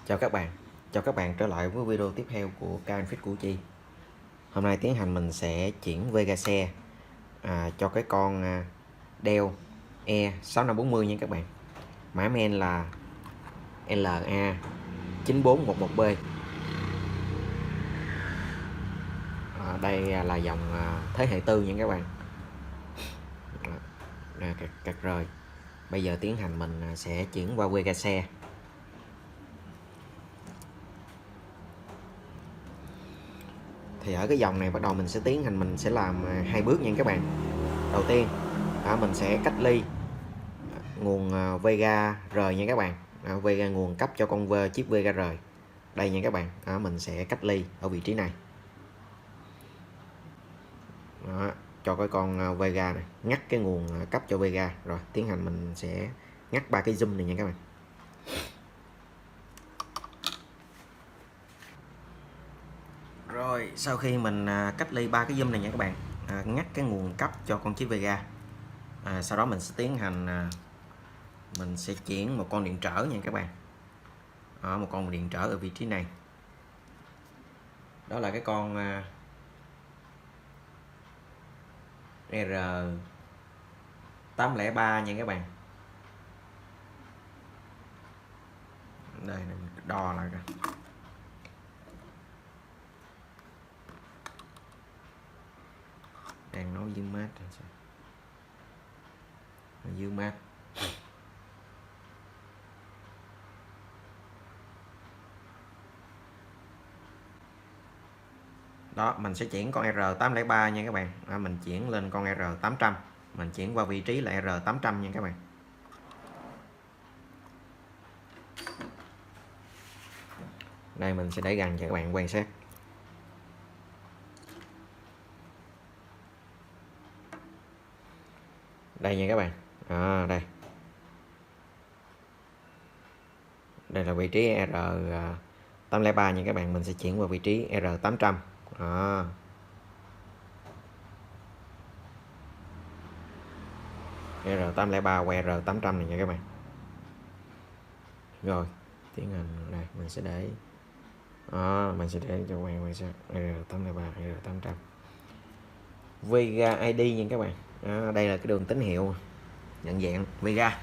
Chào các bạn trở lại với video tiếp theo của kênh Fit Củ Chi. Hôm nay tiến hành mình sẽ chuyển Vega xe cho cái con Dell E6540 nha các bạn. Mã men là LA9411B. Đây là dòng thế hệ 4 nha các bạn. Cạc rời. Bây giờ tiến hành mình sẽ chuyển qua Vega xe. Thì ở cái dòng này bắt đầu mình sẽ tiến hành mình sẽ làm hai bước nha các bạn. Đầu tiên mình sẽ cách ly nguồn Vega rời nha các bạn. Vega nguồn cấp cho con chip Vega rời đây nha các bạn. Mình sẽ cách ly ở vị trí này. Cho cái con Vega này ngắt cái nguồn cấp cho Vega, rồi tiến hành mình sẽ ngắt ba cái zoom này nha các bạn. Rồi sau khi mình cách ly ba cái zoom này nha các bạn, ngắt cái nguồn cấp cho con chip Vega, sau đó mình sẽ tiến hành mình sẽ chuyển một con điện trở nha các bạn. Một con điện trở ở vị trí này, đó là cái con R803 nha các bạn. Đây mình đo lại rồi. Đang nói dương mát dương mát. Đó, mình sẽ chuyển con R803 nha các bạn. Mình chuyển lên con R800, mình chuyển qua vị trí là R800 nha các bạn. Đây mình sẽ để gần cho các bạn quan sát. Đây nha các bạn. Đây là vị trí R803 nha các bạn. Mình sẽ chuyển qua vị trí R800. R803 qua R800 này nha các bạn. Rồi tiến hành đây mình sẽ để cho các bạn quan sát R803 R800 Vega ID nha các bạn. Đây là cái đường tín hiệu nhận dạng Vega.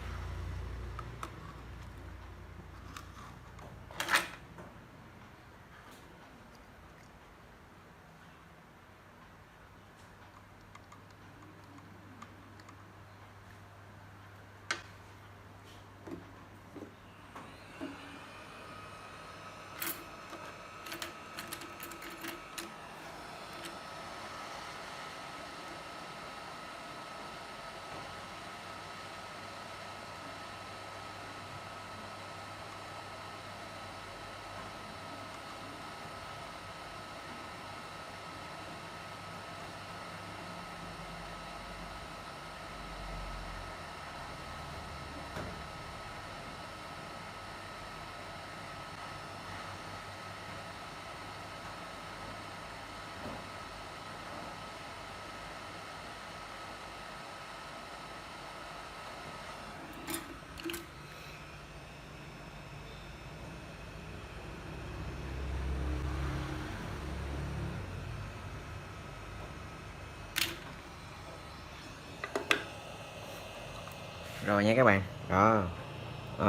Rồi nha các bạn.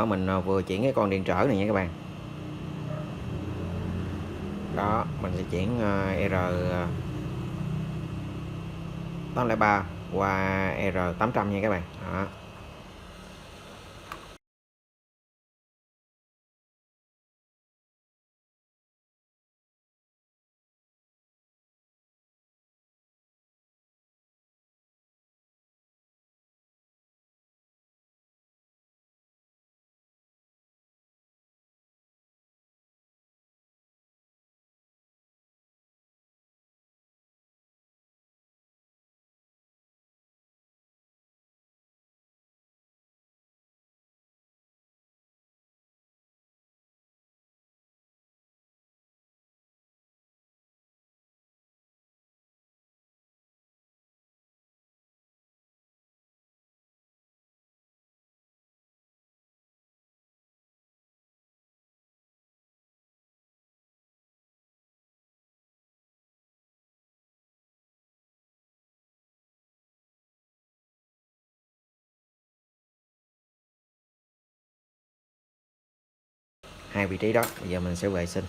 Mình vừa chuyển cái con điện trở này nha các bạn. Đó mình sẽ chuyển R803 qua R800 nha các bạn. Đó. hai vị trí đó. Bây giờ mình sẽ vệ sinh.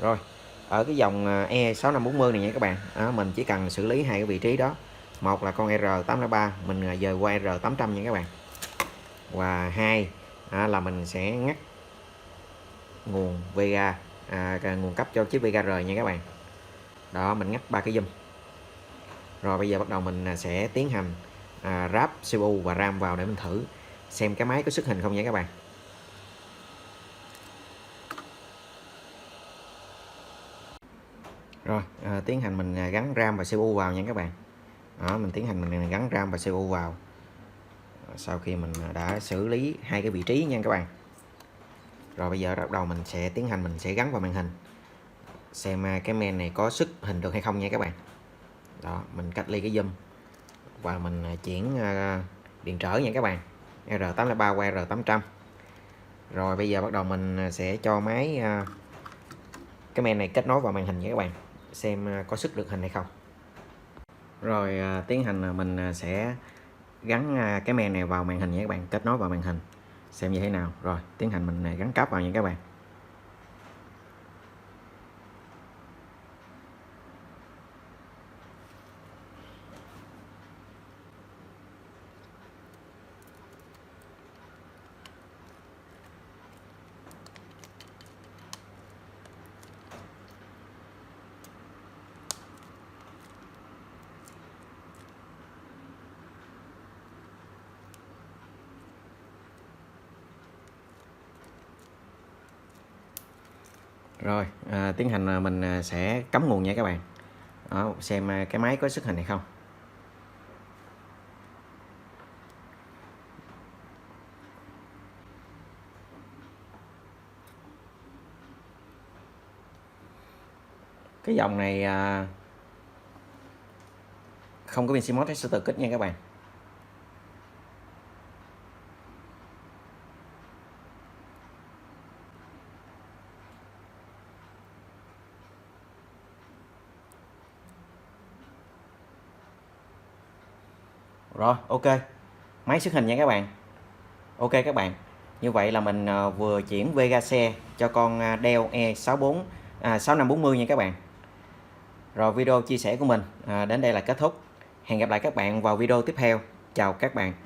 Rồi, ở cái dòng E6540 này nha các bạn, mình chỉ cần xử lý hai cái vị trí đó. Một là con R803 mình dời qua R800 nha các bạn. Và hai là mình sẽ ngắt nguồn Vega, nguồn cấp cho chiếc Vega R nha các bạn. Đó, mình ngắt 3 cái zoom. Rồi bây giờ bắt đầu mình sẽ tiến hành ráp CPU và RAM vào để mình thử xem cái máy có xuất hình không nha các bạn. Rồi tiến hành mình gắn RAM và CPU vào nha các bạn. Đó, mình tiến hành mình gắn RAM và CPU vào sau khi mình đã xử lý hai cái vị trí nha các bạn. Rồi bây giờ bắt đầu mình sẽ tiến hành mình sẽ gắn vào màn hình xem cái men này có xuất hình được hay không nha các bạn. Đó, mình cách ly cái zoom và mình chuyển điện trở nha các bạn, R803 qua R800. Rồi bây giờ bắt đầu mình sẽ cho máy cái men này kết nối vào màn hình nha các bạn, xem có xuất được hình hay không. Rồi tiến hành mình sẽ gắn cái men này vào màn hình nha các bạn, kết nối vào màn hình xem như thế nào. Rồi tiến hành mình gắn cáp vào nha các bạn. Rồi tiến hành mình sẽ cắm nguồn nha các bạn. Đó, xem cái máy có xuất hình hay không. Cái dòng này không có pin CMOS sẽ tự kích nha các bạn. Rồi ok, máy xuất hình nha các bạn. Ok các bạn, như vậy là mình vừa chuyển Vega xe cho con Dell E64 6540 nha các bạn. Rồi video chia sẻ của mình đến đây là kết thúc. Hẹn gặp lại các bạn vào video tiếp theo. Chào các bạn.